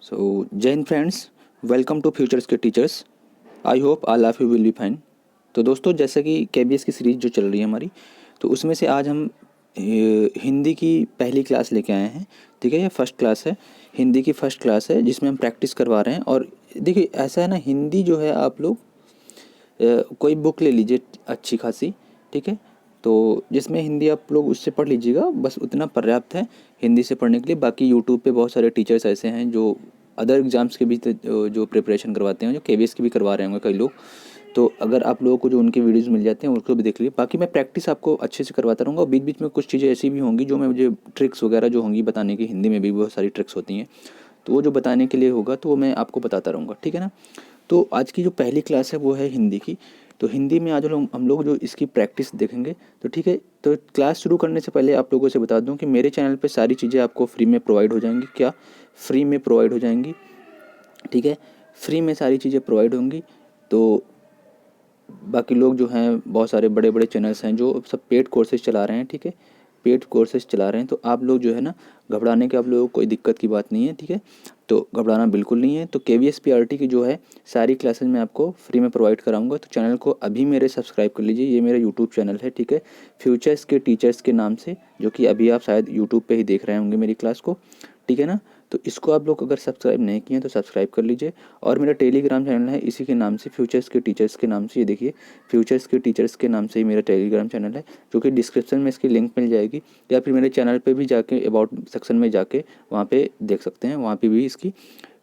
जय Hind friends, welcome to futures के teachers. I hope all of you will be fine. तो दोस्तों, जैसा कि केबीएस की सीरीज़ जो चल रही है हमारी, तो उसमें से आज हम हिंदी की पहली क्लास लेके आए हैं। ठीक है, ये फर्स्ट क्लास है, हिंदी की फर्स्ट क्लास है जिसमें हम प्रैक्टिस करवा रहे हैं। और देखिए ऐसा है ना, हिंदी जो है आप लोग कोई बुक ले लीजिए अच्छी खासी, ठीक है, तो जिसमें हिंदी आप लोग उससे पढ़ लीजिएगा, बस उतना पर्याप्त है हिंदी से पढ़ने के लिए। बाकी यूट्यूब पे बहुत सारे टीचर्स ऐसे हैं जो अदर एग्ज़ाम्स के भी जो प्रिपरेशन करवाते हैं, जो केबीएस की भी करवा रहे होंगे कई लोग। तो अगर आप लोगों को जो उनके वीडियोस मिल जाते हैं उसको भी देख लीजिए। बाकी मैं प्रैक्टिस आपको अच्छे से करवाता रहूँगा, और बीच बीच में कुछ चीज़ें ऐसी भी होंगी जो मैं मुझे ट्रिक्स वगैरह जो होंगी बताने की, हिंदी में भी बहुत सारी ट्रिक्स होती हैं, तो वो जो बताने के लिए होगा तो वो मैं आपको बताता रहूँगा, ठीक है ना। तो आज की जो पहली क्लास है वो है हिंदी की। तो हिंदी में आज हम लोग जो इसकी प्रैक्टिस देखेंगे, तो ठीक है। तो क्लास शुरू करने से पहले आप लोगों से बता दूं कि मेरे चैनल पे सारी चीज़ें आपको फ्री में प्रोवाइड हो जाएंगी। क्या फ्री में प्रोवाइड हो जाएंगी? ठीक है, फ्री में सारी चीज़ें प्रोवाइड होंगी। तो बाकी लोग जो हैं, बहुत सारे बड़े बड़े चैनल्स हैं जो सब पेड कोर्सेज चला रहे हैं, ठीक है, पेड कोर्सेज चला रहे हैं। तो आप लोग जो है ना, घबराने की आप लोगों को कोई दिक्कत की बात नहीं है, ठीक है, तो घबराना बिल्कुल नहीं है। तो केवीएस पीआरटी की जो है सारी क्लासेज मैं आपको फ्री में प्रोवाइड कराऊंगा। तो चैनल को अभी मेरे सब्सक्राइब कर लीजिए, ये मेरा यूट्यूब चैनल है, ठीक है, फ्यूचर्स के टीचर्स के नाम से, जो कि अभी आप शायद यूट्यूब पे ही देख रहे होंगे मेरी क्लास को, ठीक है ना। तो इसको आप लोग अगर सब्सक्राइब नहीं किए तो सब्सक्राइब कर लीजिए। और मेरा टेलीग्राम चैनल है इसी के नाम से, फ्यूचर्स के टीचर्स के नाम से। ये देखिए, फ्यूचर्स के टीचर्स के नाम से ही मेरा टेलीग्राम चैनल है, जो कि डिस्क्रिप्शन में इसकी लिंक मिल जाएगी, या फिर मेरे चैनल पे भी जाके अबाउट सेक्शन में जाके वहाँ पे देख सकते हैं, वहाँ पे भी इसकी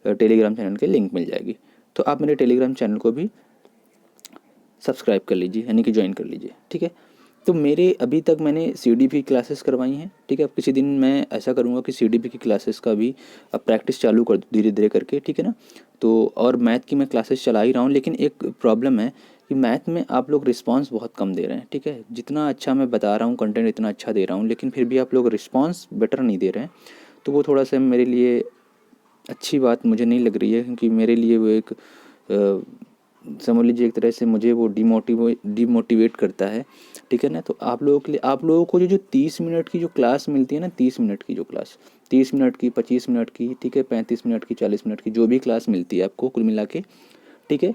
टेलीग्राम चैनल की लिंक मिल जाएगी। तो आप मेरे टेलीग्राम चैनल को भी सब्सक्राइब कर लीजिए, यानी कि ज्वाइन कर लीजिए, ठीक है। तो मेरे अभी तक मैंने सीडीपी क्लासेस करवाई हैं, ठीक है। अब किसी दिन मैं ऐसा करूँगा कि सीडीपी की क्लासेस का भी अब प्रैक्टिस चालू कर दूँ धीरे धीरे करके, ठीक है ना। तो और मैथ की मैं क्लासेस चला ही रहा हूँ, लेकिन एक प्रॉब्लम है कि मैथ में आप लोग रिस्पांस बहुत कम दे रहे हैं, ठीक है। जितना अच्छा मैं बता रहा हूँ, कंटेंट इतना अच्छा दे रहा हूँ, लेकिन फिर भी आप लोग रिस्पांस बेटर नहीं दे रहे हैं। तो वो थोड़ा सा मेरे लिए अच्छी बात मुझे नहीं लग रही है, क्योंकि मेरे लिए वो एक समझ लीजिए एक तरह से मुझे वो डिमोटिवेट करता है, ठीक है ना। तो आप लोगों के लिए, आप लोगों को जो 30 मिनट की जो क्लास मिलती है ना, 30 मिनट की जो क्लास, 30 मिनट की, 25 मिनट की, ठीक है, 35 मिनट की, 40 मिनट की, जो भी क्लास मिलती है आपको कुल मिला के, ठीक है।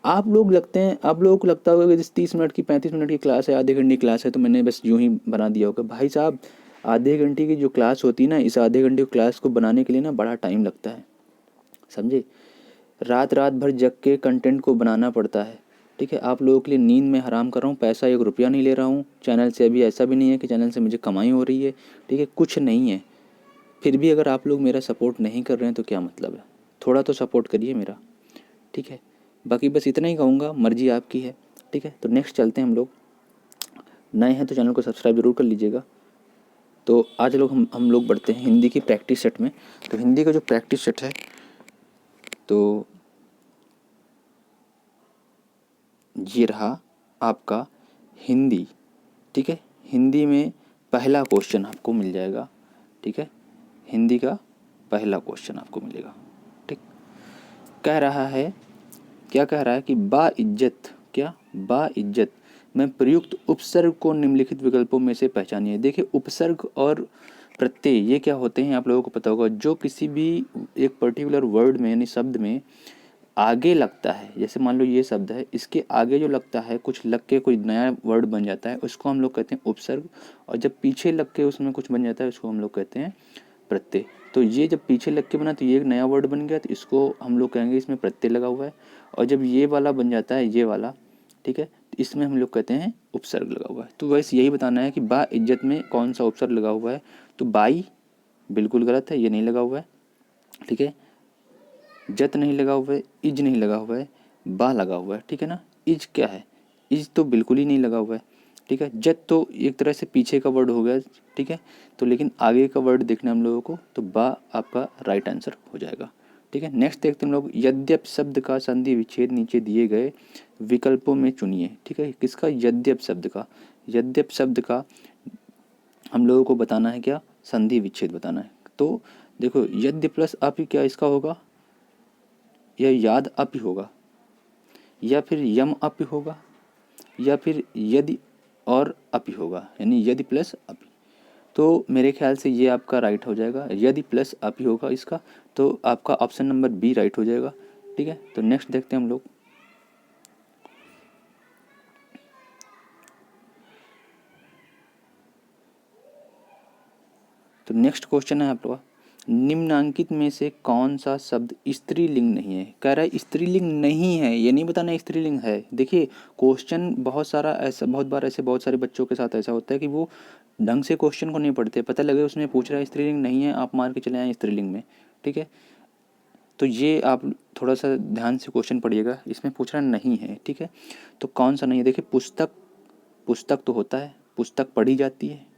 आप लोग लगते हैं, आप लोगों को लगता होगा कि जिस 30 मिनट की, 35 मिनट की क्लास है, आधे घंटे की क्लास है, तो मैंने बस यूं ही बना दिया होगा। भाई साहब, आधे घंटे की जो क्लास होती है ना, इस आधे घंटे की क्लास को बनाने के लिए ना बड़ा टाइम लगता है, समझे। रात रात भर जग के कंटेंट को बनाना पड़ता है, ठीक है। आप लोगों के लिए नींद में हराम कर रहा हूँ, पैसा 1 रुपया नहीं ले रहा हूँ चैनल से। अभी ऐसा भी नहीं है कि चैनल से मुझे कमाई हो रही है, ठीक है, कुछ नहीं है। फिर भी अगर आप लोग मेरा सपोर्ट नहीं कर रहे हैं तो क्या मतलब है? थोड़ा तो सपोर्ट करिए मेरा, ठीक है। बाकी बस इतना ही कहूँगा, मर्जी आपकी है, ठीक है। तो नेक्स्ट चलते हैं हम लोग। नए हैं तो चैनल को सब्सक्राइब जरूर कर लीजिएगा। तो आज लोग हम लोग बढ़ते हैं हिंदी की प्रैक्टिस सेट में। तो हिंदी का जो प्रैक्टिस सेट है, तो ये रहा आपका हिंदी, ठीक है। हिंदी में पहला क्वेश्चन आपको मिल जाएगा, ठीक है। हिंदी का पहला क्वेश्चन आपको मिलेगा, ठीक। कह रहा है, क्या कह रहा है कि बाइज्जत, क्या बाइज्जत में प्रयुक्त उपसर्ग को निम्नलिखित विकल्पों में से पहचानिए। देखिए, उपसर्ग और प्रत्यय ये क्या होते हैं आप लोगों को पता होगा। जो किसी भी एक पर्टिकुलर वर्ड में, यानी शब्द में आगे लगता है, जैसे मान लो ये शब्द है, इसके आगे जो लगता है, कुछ लग के कोई नया वर्ड बन जाता है, उसको हम लोग कहते हैं उपसर्ग। और जब पीछे लग के उसमें कुछ बन जाता है, उसको हम लोग कहते हैं प्रत्यय। तो ये जब पीछे लग के बना तो ये एक नया वर्ड बन गया, तो इसको हम लोग कहेंगे इसमें प्रत्यय लगा हुआ है। और जब ये वाला बन जाता है, ये वाला, ठीक है, तो इसमें हम लोग कहते हैं उपसर्ग लगा हुआ है। तो वैसे यही बताना है कि बा इज्जत में कौन सा उपसर्ग लगा हुआ है। तो बाई बिल्कुल गलत है, ये नहीं लगा हुआ है, ठीक है। जत नहीं लगा हुआ है, इज नहीं लगा हुआ है, बा लगा हुआ है, ठीक है ना। इज क्या है? इज तो बिल्कुल ही नहीं लगा हुआ है, ठीक है। जत तो एक तरह से पीछे का वर्ड हो गया, ठीक है। तो लेकिन आगे का वर्ड देखना हम लोगों को, तो बा आपका राइट आंसर हो जाएगा, ठीक है। नेक्स्ट देखते हैं हम लोग, यद्यप शब्द का संधि विच्छेद नीचे दिए गए विकल्पों में चुनिए, ठीक है। किसका? यद्यप शब्द का। यद्यप शब्द का हम लोगों को बताना है क्या? संधि विच्छेद बताना है। तो देखो, यद्य प्लस अप ही क्या इसका होगा? यह याद अप ही होगा, या फिर यम अप ही होगा, या फिर यदि और अप ही होगा, यानी यदि प्लस अप। तो मेरे ख्याल से ये आपका राइट हो जाएगा। यदि प्लस आप ही होगा इसका तो आपका ऑप्शन नंबर बी राइट हो जाएगा। ठीक है, तो नेक्स्ट देखते हैं हम लोग। तो नेक्स्ट क्वेश्चन है आपका, निम्नांकित में से कौन सा शब्द स्त्रीलिंग नहीं है। कह रहा है स्त्रीलिंग नहीं है, ये नहीं बताना स्त्रीलिंग है। देखिए क्वेश्चन बहुत सारा ऐसा, बहुत बार ऐसे बहुत सारे बच्चों के साथ ऐसा होता है कि वो ढंग से क्वेश्चन को नहीं पढ़ते, पता लगे उसमें पूछ रहा है स्त्रीलिंग नहीं है, आप मार के चले आए स्त्रीलिंग में। ठीक है, तो ये आप थोड़ा सा ध्यान से क्वेश्चन पढ़िएगा, इसमें पूछ रहा नहीं है। ठीक है, तो कौन सा नहीं है, देखिए पुस्तक, पुस्तक तो होता है, पुस्तक पढ़ी जाती है।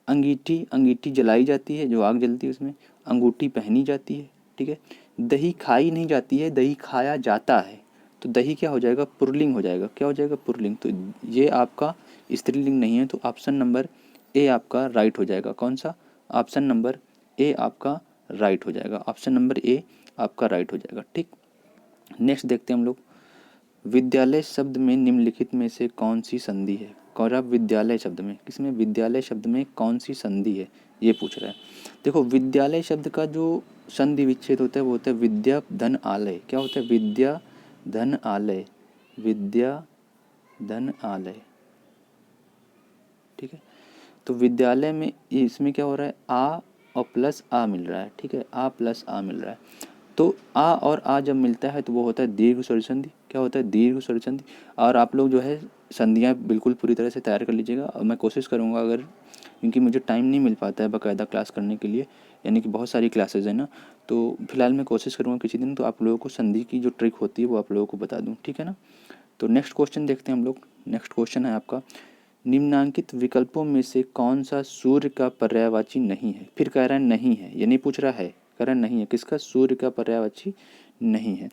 अंगीठी, अंगीठी जलाई जाती है, जो आग जलती है उसमें। अंगूठी पहनी जाती है। ठीक है, दही खाई नहीं जाती है, दही खाया जाता है। तो दही क्या हो जाएगा, पुल्लिंग हो जाएगा। क्या हो जाएगा, पुल्लिंग। तो ये आपका स्त्रीलिंग नहीं है, तो ऑप्शन नंबर ए आपका राइट हो जाएगा। कौन सा, ऑप्शन नंबर ए आपका राइट हो जाएगा। ऑप्शन नंबर ए आपका राइट हो जाएगा। ठीक, नेक्स्ट देखते हैं हम लोग, विद्यालय शब्द में निम्नलिखित में से कौन सी संधि है। कौरव, विद्यालय शब्द में, किसमें, विद्यालय शब्द में कौन सी संधि है, ये पूछ रहा है। देखो विद्यालय शब्द का जो संधि विच्छेद होता है वो होता है विद्या धन आलय। क्या होता है, विद्या धन आलय, विद्या धन आलय। ठीक है, तो विद्यालय में इसमें क्या हो रहा है, आ और प्लस आ मिल रहा है। ठीक है, आ प्लस आ मिल रहा है। तो आ और आ जब मिलता है तो वो होता है दीर्घ स्वर संधि। क्या होता है, दीर्घ स्वर संधि। और आप लोग जो है संधियाँ बिल्कुल पूरी तरह से तैयार कर लीजिएगा, और मैं कोशिश करूँगा, अगर क्योंकि मुझे टाइम नहीं मिल पाता है बाकायदा क्लास करने के लिए, यानी कि बहुत सारी क्लासेज है ना, तो फिलहाल मैं कोशिश करूँगा किसी दिन तो आप लोगों को संधि की जो ट्रिक होती है वो आप लोगों को बता दूँ। ठीक है ना, तो नेक्स्ट क्वेश्चन देखते हैं हम लोग। नेक्स्ट क्वेश्चन है आपका, निम्नांकित विकल्पों में से कौन सा सूर्य का पर्यायवाची नहीं है। फिर कह रहा है नहीं है, ये नहीं पूछ रहा है, कह रहा है नहीं है। किसका, सूर्य का पर्यायवाची नहीं है।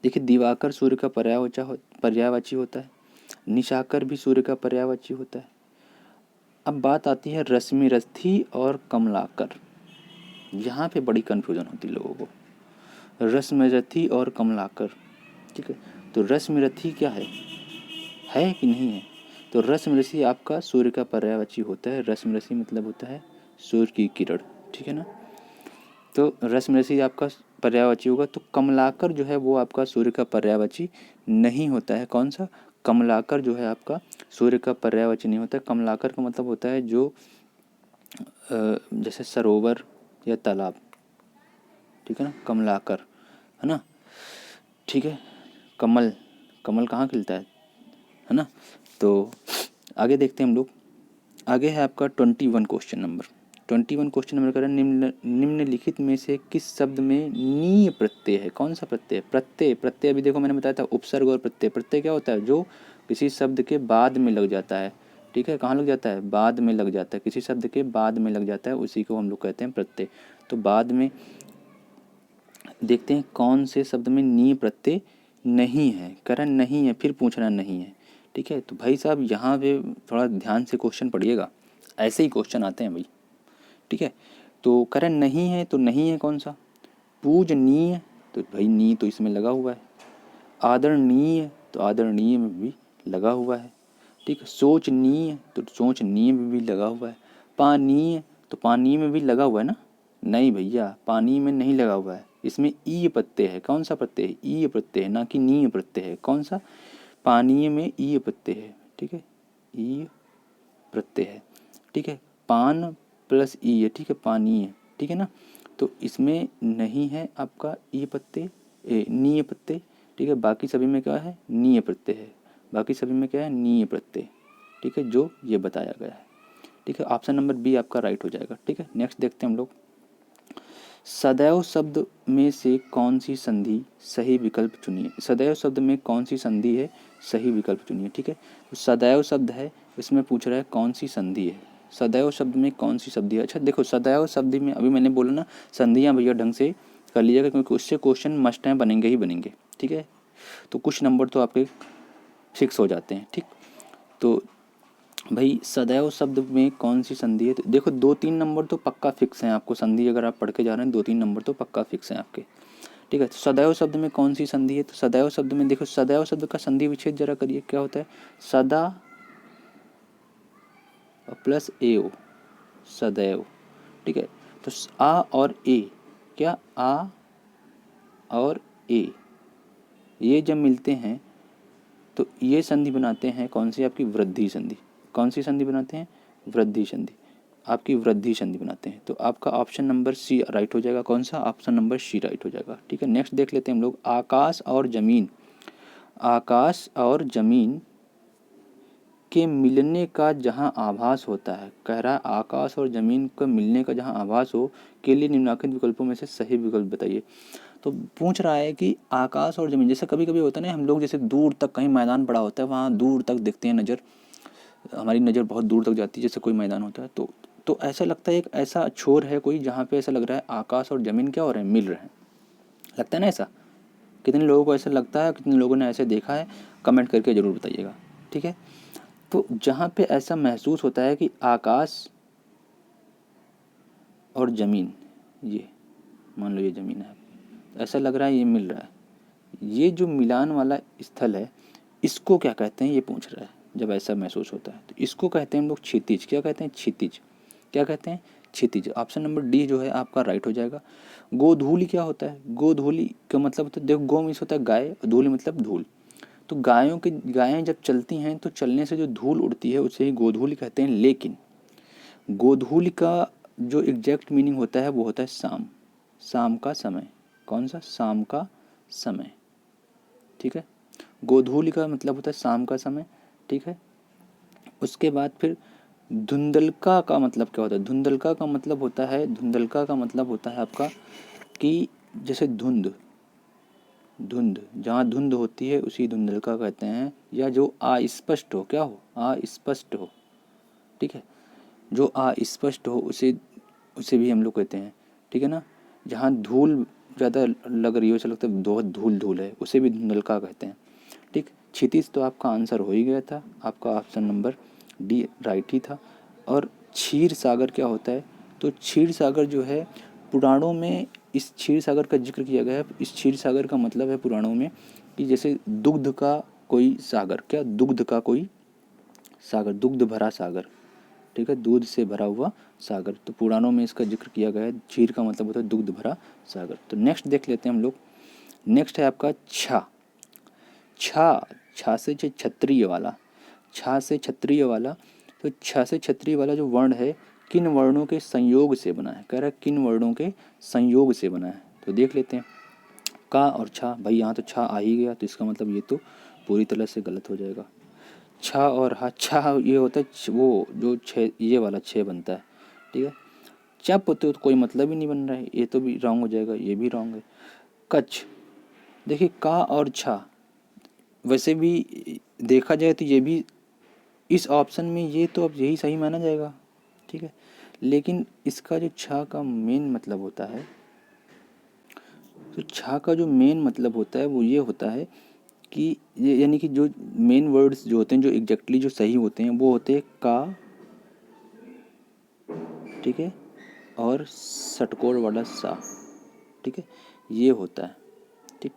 देखिए दिवाकर सूर्य का पर्यायवाची होता है, निशाकर भी सूर्य का पर्यायवाची होता है। अब बात आती है रश्मिरथी और कमलाकर, यहाँ पे बड़ी कन्फ्यूजन होती है लोगों को, रश्मिरथी और कमलाकर। ठीक है, तो रश्मिरथी क्या है कि नहीं है। तो रश्मिरथी आपका सूर्य का पर्यायवाची होता है। रश्मिरथी मतलब होता है सूर्य की किरण। ठीक है ना, तो रश्मिरथी आपका पर्यायवाची होगा। तो कमलाकर जो है वो आपका सूर्य का पर्यायवाची नहीं होता है। कौन सा, कमलाकर जो है आपका सूर्य का पर्यायवाची नहीं होता है। कमलाकर का मतलब होता है जो जैसे सरोवर या तालाब। ठीक है ना, कमलाकर है ना। ठीक है, कमल, कमल कहाँ खिलता है ना। तो आगे देखते हैं हम लोग। आगे है आपका 21 क्वेश्चन नंबर। 21 क्वेश्चन नंबर कर निम्नलिखित में से किस शब्द में नीय प्रत्यय है। कौन सा प्रत्यय, प्रत्यय, प्रत्यय अभी देखो मैंने बताया था उपसर्ग और प्रत्यय। प्रत्यय क्या होता है, जो किसी शब्द के बाद में लग जाता है। ठीक है, कहाँ लग जाता है, बाद में लग जाता है, किसी शब्द के बाद में लग जाता है, उसी को हम लोग कहते हैं प्रत्यय। तो बाद में देखते हैं कौन से शब्द में नी प्रत्यय नहीं है। करण नहीं है, फिर पूछना नहीं है। ठीक है, तो भाई साहब यहाँ पे थोड़ा ध्यान से क्वेश्चन पढ़िएगा, ऐसे ही क्वेश्चन आते हैं भाई। ठीक है, तो करण नहीं है तो नहीं है कौन सा, पूजनीय, तो भाई नी तो इसमें लगा हुआ है। आदरणीय, तो आदरणीय में भी लगा हुआ है। ठीक है, सोचनीय, तो सोचनीय में भी लगा हुआ है। पानीय, तो पानी में भी लगा हुआ है ना। नहीं भैया, पानी में नहीं लगा हुआ है, इसमें ई प्रत्यय है। कौन सा प्रत्यय है, ई प्रत्यय है, ना कि नी प्रत्यय है। कौन सा, पानीय में ई प्रत्यय है। ठीक है, ई प्रत्यय है। ठीक है, पान प्लस ई है। ठीक है, पानीय। ठीक है ना, तो इसमें नहीं है आपका ई प्रत्यय, नीय प्रत्यय। ठीक है, बाकी सभी में क्या है, नीय प्रत्यय है। बाकी सभी में क्या है, नीय प्रत्यय। ठीक है, जो ये बताया गया है। ठीक है, ऑप्शन नंबर बी आपका राइट हो जाएगा। ठीक है, नेक्स्ट देखते हैं हम लोग। सदैव शब्द में से कौन सी संधि सही विकल्प चुनिए। सदैव शब्द में कौन सी संधि है, सही विकल्प चुनिए। ठीक है, तो सदैव शब्द है, इसमें पूछ रहा है कौन सी संधि है। सदैव शब्द में कौन सी संधि है। अच्छा देखो, सदैव शब्द में अभी मैंने बोला ना, संधियाँ भैया ढंग से कर लीजिएगा, क्योंकि उससे क्वेश्चन मस्ट टाइम बनेंगे ही बनेंगे। ठीक है, तो कुछ नंबर तो आपके फिक्स हो जाते हैं। ठीक, तो भाई सदैव शब्द में कौन सी संधि है, तो देखो 2-3 नंबर तो पक्का फिक्स हैं आपको। संधि अगर आप पढ़ के जा रहे हैं 2-3 नंबर तो पक्का फिक्स हैं आपके। ठीक है, तो सदैव शब्द में कौन सी संधि है, तो सदैव शब्द में देखो, सदैव शब्द का संधि विच्छेद जरा करिए, क्या होता है, सदा प्लस ए ओ। सदैव। ठीक है, तो आ और ए, क्या आ और ए ये जब मिलते हैं तो ये संधि बनाते हैं कौन सी, आपकी वृद्धि संधि। कौन सी संधि बनाते हैं, वृद्धि संधि, आपकी वृद्धि संधि बनाते हैं। तो आपका ऑप्शन नंबर सी राइट हो जाएगा। कौन सा, ऑप्शन नंबर सी राइट हो जाएगा। ठीक है, नेक्स्ट देख लेते हैं हम लोग, आकाश और जमीन। आकाश और जमीन के मिलने का जहाँ आभास होता है, कह रहा है आकाश और जमीन के मिलने का जहाँ आभास हो के लिए निम्नलिखित विकल्पों में से सही विकल्प बताइए। तो पूछ रहा है कि आकाश और ज़मीन, जैसे कभी कभी होता है ना, हम लोग जैसे दूर तक कहीं मैदान पड़ा होता है, वहाँ दूर तक देखते हैं, नज़र हमारी नज़र बहुत दूर तक जाती है, जैसे कोई मैदान होता है तो ऐसा लगता है एक ऐसा छोर है कोई जहाँ पे ऐसा लग रहा है आकाश और ज़मीन क्या हो रहे हैं, मिल रहे हैं। लगता है ना ऐसा, कितने लोगों को ऐसा लगता है, कितने लोगों ने ऐसे देखा है, कमेंट करके ज़रूर बताइएगा। ठीक है, तो जहाँ पे ऐसा महसूस होता है कि आकाश और ज़मीन, ये मान लो ये ज़मीन है, ऐसा लग रहा है ये मिल रहा है, ये जो मिलान वाला स्थल है इसको क्या कहते हैं, ये पूछ रहा है। जब ऐसा महसूस होता है तो इसको कहते हैं हम लोग क्षितिज। क्या कहते हैं, क्षितिज। क्या कहते हैं, क्षितिज। ऑप्शन नंबर डी जो है आपका राइट हो जाएगा। गोधूलि क्या होता है, गोधूलि का मतलब होता है, देखो गो मीन्स होता है गाय, धूलि मतलब धूल। तो गायें जब चलती हैं तो चलने से जो धूल उड़ती है उसे ही गोधूलि कहते हैं। लेकिन गोधूलि का जो एग्जैक्ट मीनिंग होता है वो होता है शाम, शाम का समय। कौन सा, शाम का समय। ठीक है, गोधूलि का मतलब होता है शाम का समय। ठीक है, उसके बाद फिर धुंधलका का मतलब क्या होता है, धुंधलका का मतलब होता है, धुंधलका का मतलब होता है आपका कि जैसे धुंध, धुंध जहाँ धुंध होती है उसी धुंधलका कहते हैं, या जो अस्पष्ट हो, क्या हो, अस्पष्ट हो। ठीक है, जो अस्पष्ट हो उसे भी हम लोग कहते हैं। ठीक है ना, जहाँ धूल ज़्यादा लग रही हो, ऐसा लगता है बहुत धूल धूल है, उसे भी धुंधलका कहते हैं। ठीक, क्षितिज तो आपका आंसर हो ही गया था, आपका ऑप्शन नंबर डी राइट ही था। और क्षीर सागर क्या होता है, तो क्षीर सागर जो है पुराणों में इस क्षीर सागर का जिक्र किया गया है। इस क्षीर सागर का मतलब है पुराणों में कि जैसे दुग्ध का कोई सागर, क्या दुग्ध का कोई सागर, दुग्ध भरा सागर। ठीक है, दूध से भरा हुआ सागर, तो पुराणों में इसका जिक्र किया गया है। क्षीर का मतलब होता है दुग्ध भरा सागर। तो नेक्स्ट देख लेते हैं हम लोग, नेक्स्ट है आपका छा। छा, छा से क्षत्रिय वाला, छा से क्षत्रिय वाला। तो छा से क्षत्रिय वाला जो वर्ण है किन वर्णों के संयोग से बना है, कह रहा है किन वर्णों के संयोग से बना है। तो देख लेते हैं, का और छा, भाई यहाँ तो छा आ ही गया, तो इसका मतलब ये तो पूरी तरह से गलत हो जाएगा। छा और हा, छा ये होता है वो जो छः, ये वाला छः बनता है। ठीक है, चप होते हो तो कोई मतलब ही नहीं बन रहा है, ये तो भी रॉन्ग हो जाएगा, ये भी रॉन्ग है। कच्छ, देखिए का और छा, वैसे भी देखा जाए तो ये भी इस ऑप्शन में ये तो अब यही सही माना जाएगा। ठीक है, लेकिन इसका जो छा का मेन मतलब होता है, तो छा का जो मेन मतलब होता है वो ये होता है कि ये यानी कि जो मेन वर्ड्स जो होते हैं, जो एग्जैक्टली जो सही होते हैं वो होते हैं का, ठीक है, और षटकोर वाला सा। ठीक है, ये होता है। ठीक,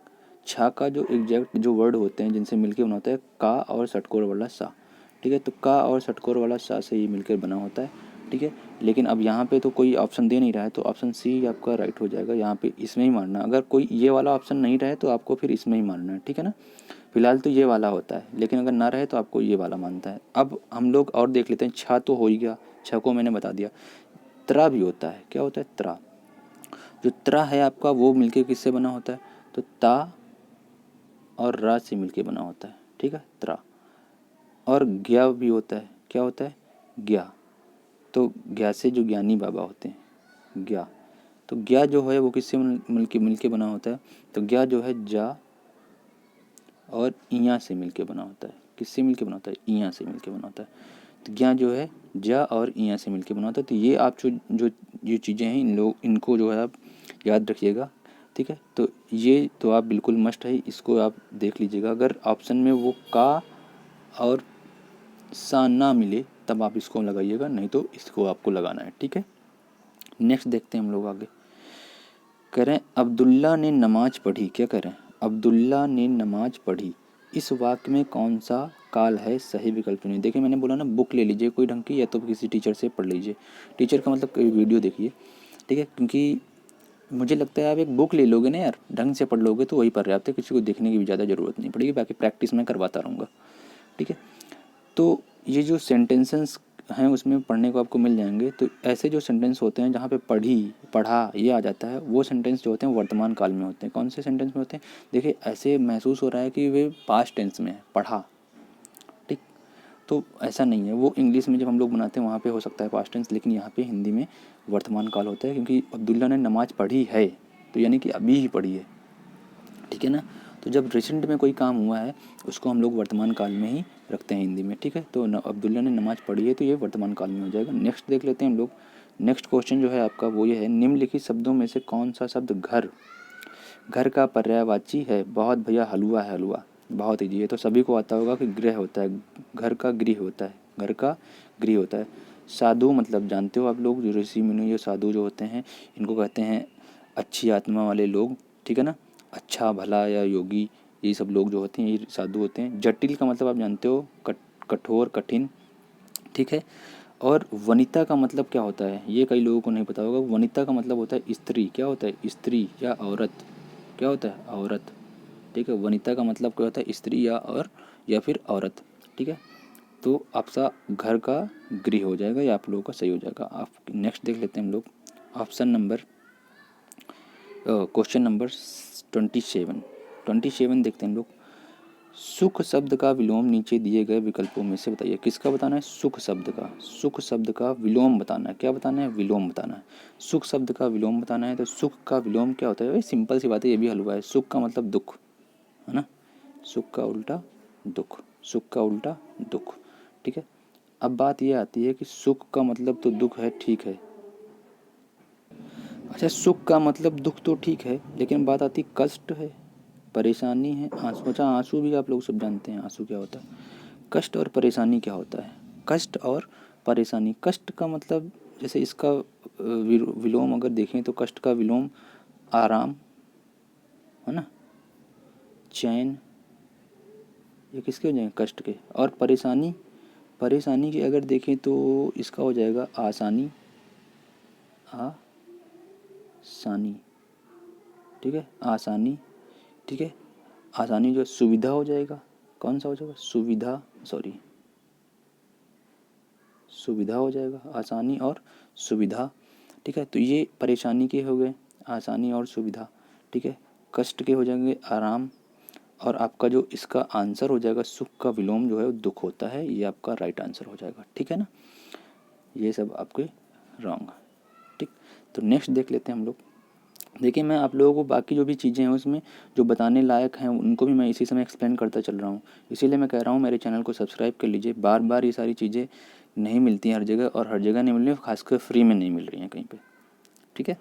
छा का जो एग्जैक्ट जो वर्ड होते हैं जिनसे मिलके बना होता है का और षटकोर वाला सा। ठीक है, तो का और षटकोर वाला सा से ये मिलकर बना होता है। ठीक है, लेकिन अब यहाँ पे तो कोई ऑप्शन दे नहीं रहा है, तो ऑप्शन सी आपका राइट हो जाएगा। यहाँ पे इसमें ही मानना, अगर कोई ये वाला ऑप्शन नहीं रहे तो आपको फिर इसमें ही मानना है। ठीक है ना, फिलहाल तो ये वाला होता है, लेकिन अगर ना रहे तो आपको ये वाला मानता है। अब हम लोग और देख लेते हैं, छा तो हो ही गया, छा को मैंने बता दिया। त्रा भी होता है, क्या होता है, त्रा। जो त्रा है आपका वो मिलके किससे बना होता है, तो ता और रा से मिलके बना होता है। ठीक है, त्रा। और ज्ञा भी होता है, क्या होता है, ज्ञा। तो ज्ञा से जो ज्ञानी बाबा होते हैं, ज्ञा। तो ज्ञा जो है वो किससे मिलके बना होता है, तो ज्ञा जो है जा और इया से मिलके बना होता है। किससे मिलके बना होता है, इया से मिलके बना होता है। तो ज्ञा जो है जा और इया से मिलके बना होता है। तो ये आप जो ये चीज़ें हैं इनको जो है आप याद रखिएगा। ठीक है, तो ये तो आप बिल्कुल मस्ट है, इसको आप देख लीजिएगा। अगर ऑप्शन में वो का और सा ना मिले तब आप इसको लगाइएगा, नहीं तो इसको आपको लगाना है। ठीक है, नेक्स्ट देखते हैं हम लोग आगे। कह रहे हैं अब्दुल्ला ने नमाज पढ़ी, क्या कह रहे हैं, अब्दुल्ला ने नमाज पढ़ी, इस वाक्य में कौन सा काल है, सही विकल्प चुनिए। देखिए मैंने बोला ना, बुक ले लीजिए कोई ढंग की, या तो किसी टीचर से पढ़ लीजिए। टीचर का मतलब कोई वीडियो देखिए, ठीक है, क्योंकि मुझे लगता है आप एक बुक ले लोगे ना यार, ढंग से पढ़ लोगे तो वही पर्याप्त है, किसी को देखने की भी ज़्यादा ज़रूरत नहीं पड़ेगी, बाकी प्रैक्टिस मैं करवाता रहूँगा, ठीक है। तो ये जो सेंटेंसेस हैं उसमें पढ़ने को आपको मिल जाएंगे। तो ऐसे जो सेंटेंस होते हैं जहाँ पे पढ़ी, पढ़ा ये आ जाता है, वो सेंटेंस जो होते हैं वर्तमान काल में होते हैं। कौन से सेंटेंस में होते हैं? देखिए ऐसे महसूस हो रहा है कि वे पास्ट टेंस में है, पढ़ा, ठीक। तो ऐसा नहीं है, वो इंग्लिश में जब हम लोग बनाते हैं वहाँ पे हो सकता है पास्ट टेंस, लेकिन यहाँ पे हिंदी में वर्तमान काल होता है, क्योंकि अब्दुल्ला ने नमाज पढ़ी है, तो यानी कि अभी ही पढ़ी है, ठीक है ना। तो जब रिसेंट में कोई काम हुआ है उसको हम लोग वर्तमान काल में ही रखते हैं हिंदी में, ठीक है। तो अब्दुल्ला ने नमाज पढ़ी है, तो ये वर्तमान काल में हो जाएगा। नेक्स्ट देख लेते हैं हम लोग। नेक्स्ट क्वेश्चन जो है आपका वो ये है, निम्नलिखित शब्दों में से कौन सा शब्द घर, घर का पर्यायवाची है? बहुत भैया, हलवा है, हलवा। बहुत ईजी है, तो सभी को आता होगा कि गृह होता है, घर का गृह होता है, घर का गृह होता है। साधु मतलब जानते हो आप लोग, जो ऋषि मुनि, जो साधु जो होते हैं, इनको कहते हैं अच्छी आत्मा वाले लोग, ठीक है ना। अच्छा भला या योगी, ये सब लोग जो होते हैं ये साधु होते हैं। जटिल का मतलब आप जानते हो, कठोर, कठिन, ठीक है। और वनिता का मतलब क्या होता है, ये कई लोगों को नहीं पता होगा। वनिता का मतलब होता है स्त्री। क्या होता है? स्त्री या औरत। क्या होता है? औरत, ठीक है। वनिता का मतलब क्या होता है? स्त्री या फिर औरत, ठीक है। तो आपका घर का गृह हो जाएगा, या आप लोगों का सही हो जाएगा। आप नेक्स्ट देख लेते हैं हम लोग। ऑप्शन नंबर क्वेश्चन नंबर 27 देखते हैं हम लोग। सुख शब्द का विलोम नीचे दिए गए विकल्पों में से बताइए। किसका बताना है? सुख शब्द का। सुख शब्द का विलोम बताना है। क्या बताना है? विलोम बताना है। सुख शब्द का विलोम बताना है, तो सुख का विलोम क्या होता है? भाई सिंपल सी बात है, ये भी हलवा है। सुख का मतलब दुख, है ना। सुख का उल्टा दुख, सुख का उल्टा दुख, ठीक है। अब बात ये आती है कि सुख का मतलब तो दुख है, ठीक है। अच्छा, सुख का मतलब दुख तो ठीक है, लेकिन बात आती कष्ट है, परेशानी है, आंसू। अच्छा, आंसू भी आप लोग सब जानते हैं आंसू क्या होता है। कष्ट और परेशानी क्या होता है? कष्ट और परेशानी, कष्ट का मतलब जैसे इसका विलोम अगर देखें तो कष्ट का विलोम आराम, है ना, चैन, ये किसके हो जाएंगे? कष्ट के। और परेशानी, परेशानी की अगर देखें तो इसका हो जाएगा आसानी, आसानी, ठीक है, आसानी, ठीक है। आसानी जो सुविधा हो जाएगा, कौन सा हो जाएगा? सुविधा, सॉरी, सुविधा हो जाएगा, आसानी और सुविधा, ठीक है। तो ये परेशानी के हो गए, आसानी और सुविधा, ठीक है। कष्ट के हो जाएंगे आराम, और आपका जो इसका आंसर हो जाएगा सुख का विलोम जो है वो दुख होता है, ये आपका राइट आंसर हो जाएगा, ठीक है ना। ये सब आपके रॉन्ग, ठीक। तो नेक्स्ट देख लेते हैं हम लोग। देखिए मैं आप लोगों को बाकी जो भी चीज़ें हैं उसमें जो बताने लायक हैं उनको भी मैं इसी समय एक्सप्लेन करता चल रहा हूँ। इसीलिए मैं कह रहा हूँ मेरे चैनल को सब्सक्राइब कर लीजिए। बार बार ये सारी चीज़ें नहीं मिलती हैं हर जगह, और हर जगह नहीं मिल रही, खासकर फ्री में नहीं मिल रही हैं कहीं पे, ठीक है।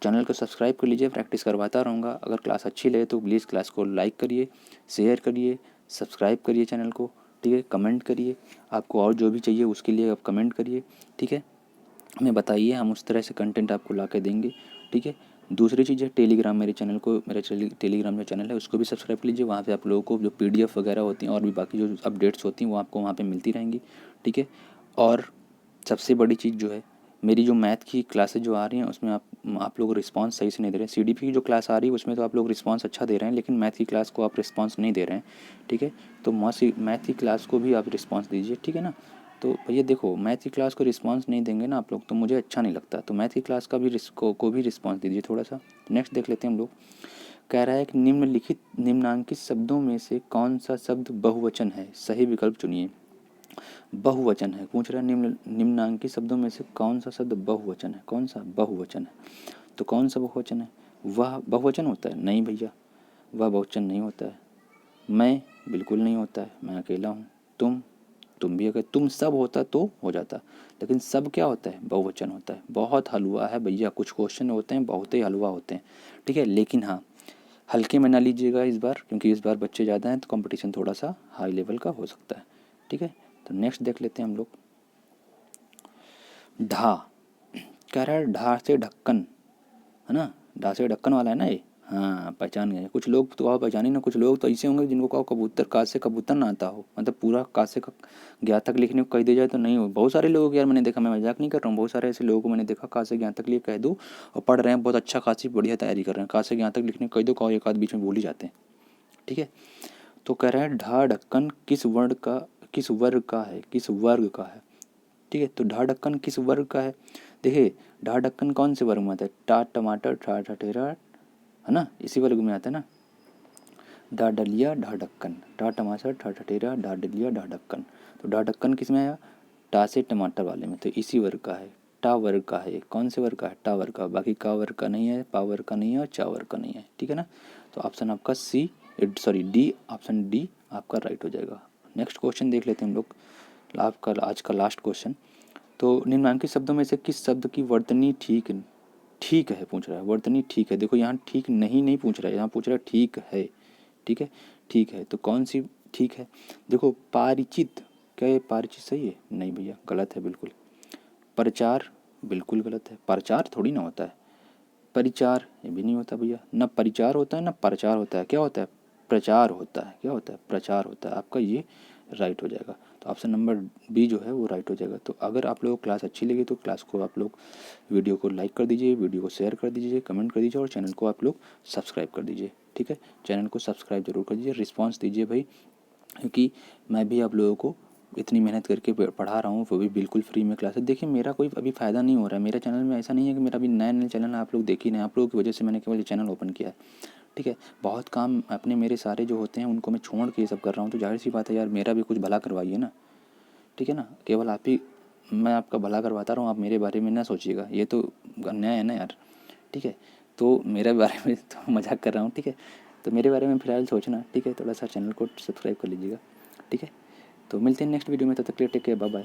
चैनल को सब्सक्राइब कर लीजिए, प्रैक्टिस करवाता रहूँगा। अगर क्लास अच्छी लगे तो प्लीज़ क्लास को लाइक करिए, शेयर करिए, सब्सक्राइब करिए चैनल को, ठीक है। कमेंट करिए, आपको और जो भी चाहिए उसके लिए आप कमेंट करिए, ठीक है। हमें बताइए, हम उस तरह से कंटेंट आपको ला के देंगे, ठीक है। दूसरी चीज़ है टेलीग्राम, मेरे चैनल को, मेरा टेलीग्राम जो चैनल है उसको भी सब्सक्राइब कर लीजिए। वहाँ पे आप लोगों को जो PDF वगैरह होती हैं और भी बाकी जो अपडेट्स होती हैं वो आपको वहाँ पे मिलती रहेंगी, ठीक है। और सबसे बड़ी चीज़ जो है, मेरी जो मैथ की क्लासेज जो आ रही हैं उसमें आप लोग रिस्पांस सही से नहीं दे रहे हैं। CDP की जो क्लास आ रही है उसमें तो आप लोग रिस्पांस अच्छा दे रहे हैं, लेकिन मैथ की क्लास को आप रिस्पांस नहीं दे रहे हैं, ठीक है। तो मैथ की क्लास को भी आप रिस्पांस दीजिए, ठीक है ना। तो भैया देखो, मैथ की क्लास को रिस्पांस नहीं देंगे ना आप लोग तो मुझे अच्छा नहीं लगता। तो मैथ की क्लास का भी को भी रिस्पांस दीजिए थोड़ा सा। नेक्स्ट देख लेते हैं हम लोग। कह रहा है कि निम्नांकित शब्दों में से कौन सा शब्द बहुवचन है? सही विकल्प चुनिए। बहुवचन है, पूछ रहा है निम्नांकित शब्दों में से कौन सा शब्द बहुवचन है? कौन सा बहुवचन है? तो कौन सा बहुवचन है? वह बहुवचन होता है? नहीं भैया, वह बहुवचन नहीं होता है। मैं बिल्कुल नहीं होता है, मैं अकेला हूँ। तुम भी, अगर तुम सब होता तो हो जाता, लेकिन सब क्या होता है? बहुवचन होता है। बहुत हलवा है भैया, कुछ क्वेश्चन होते हैं बहुत ही हलवा होते हैं, ठीक है। लेकिन हाँ, हल्के में ना लीजिएगा इस बार, क्योंकि इस बार बच्चे ज़्यादा हैं तो कंपटीशन थोड़ा सा हाई लेवल का हो सकता है, ठीक है। तो नेक्स्ट देख लेते हैं हम लोग। ढा, कह रहा है ढा से ढक्कन, है ना, ढा से ढक्कन वाला है ना ये, हाँ पहचान गए। कुछ लोग तो आप पहचाने ना, कुछ लोग तो ऐसे होंगे जिनको कहो कबूतर का से कबूतर ना आता हो, मतलब पूरा का से ज्ञा तक लिखने को कह दिया जाए तो नहीं हो। बहुत सारे लोग यार मैंने देखा, मैं मजाक नहीं कर रहा हूँ, बहुत सारे ऐसे लोगों को मैंने देखा का से ज्ञा तक लिए कह दो और पढ़ रहे हैं बहुत अच्छा खासी बढ़िया तैयारी कर रहे हैं, का से ज्ञा तक लिखने को कह दो, कहो एक आध बीच में भूल ही जाते हैं। ठीक है, तो कह रहे हैं ढा ढक्कन किस वर्ग का, किस वर्ग का है, किस वर्ग का है। ठीक है, तो ढा ढक्कन किस वर्ग का है। देखिए ढा ढक्कन कौन से वर्ग में आता है, टा टमाटर ठा ठठेरा, है ना, इसी वर्ग में आता है ना। डा डलिया ढा ढक्कन, टा टमाटर ठा ठठेरा ढा डलिया ढा ढक्कन, तो ढा ढक्कन किस में आया, टा से टमाटर वाले में, तो इसी वर्ग का है, टा वर्ग का है। कौन से वर्ग का है, टा वर्ग का, बाकी का वर्ग का नहीं है, पा वर्ग का नहीं है और चा वर्ग का नहीं है। ठीक है ना, तो ऑप्शन आपका सी, सॉरी डी, ऑप्शन डी आपका राइट हो जाएगा। नेक्स्ट क्वेश्चन देख लेते हैं हम लोग, आपका आज का लास्ट क्वेश्चन। तो निम्नलिखित शब्दों में से किस शब्द की वर्तनी ठीक ठीक है पूछ रहा है, वर्तनी ठीक है। देखो यहाँ ठीक नहीं नहीं पूछ रहा है, यहाँ पूछ रहा है ठीक है। ठीक है, ठीक है, तो कौन सी ठीक है। देखो पारिचित, क्या ये पारिचित सही है, नहीं भैया गलत है बिल्कुल। प्रचार बिल्कुल गलत है, प्रचार थोड़ी ना होता है। परिचार ये भी नहीं होता भैया, ना परिचार होता है ना प्रचार होता है, क्या होता है, प्रचार होता है। क्या होता है, प्रचार होता है। आपका ये राइट हो जाएगा, तो ऑप्शन नंबर बी जो है वो राइट हो जाएगा। तो अगर आप लोगों को क्लास अच्छी लगी तो क्लास को आप लोग वीडियो को लाइक कर दीजिए, वीडियो को शेयर कर दीजिए, कमेंट कर दीजिए और चैनल को आप लोग सब्सक्राइब कर दीजिए। ठीक है, चैनल को सब्सक्राइब जरूर कर दीजिए, रिस्पॉन्स दीजिए भाई, क्योंकि मैं भी आप लोगों को इतनी मेहनत करके पढ़ा रहा हूँ, वो भी बिल्कुल फ्री में क्लासेस। देखिए मेरा कोई अभी फ़ायदा नहीं हो रहा है, मेरे चैनल में ऐसा नहीं है कि मेरा अभी नया नया चैनल आप लोग देख ही नहीं, आप लोगों की वजह से मैंने केवल ये चैनल ओपन किया है। ठीक है, बहुत काम अपने मेरे सारे जो होते हैं उनको मैं छोड़ के ये सब कर रहा हूँ, तो जाहिर सी बात है यार मेरा भी कुछ भला करवाइए ना। ठीक है ना, केवल आप ही, मैं आपका भला करवाता रहा हूँ, आप मेरे बारे में ना सोचिएगा, ये तो अन्याय है ना यार। ठीक है, तो मेरे बारे में तो मजाक कर रहा हूँ। ठीक है, तो मेरे बारे में फिलहाल सोचना। ठीक है, थोड़ा सा चैनल को सब्सक्राइब कर लीजिएगा। ठीक है, तो मिलते हैं नेक्स्ट वीडियो में, तब तक के लिए टेक केयर, बाय बाय।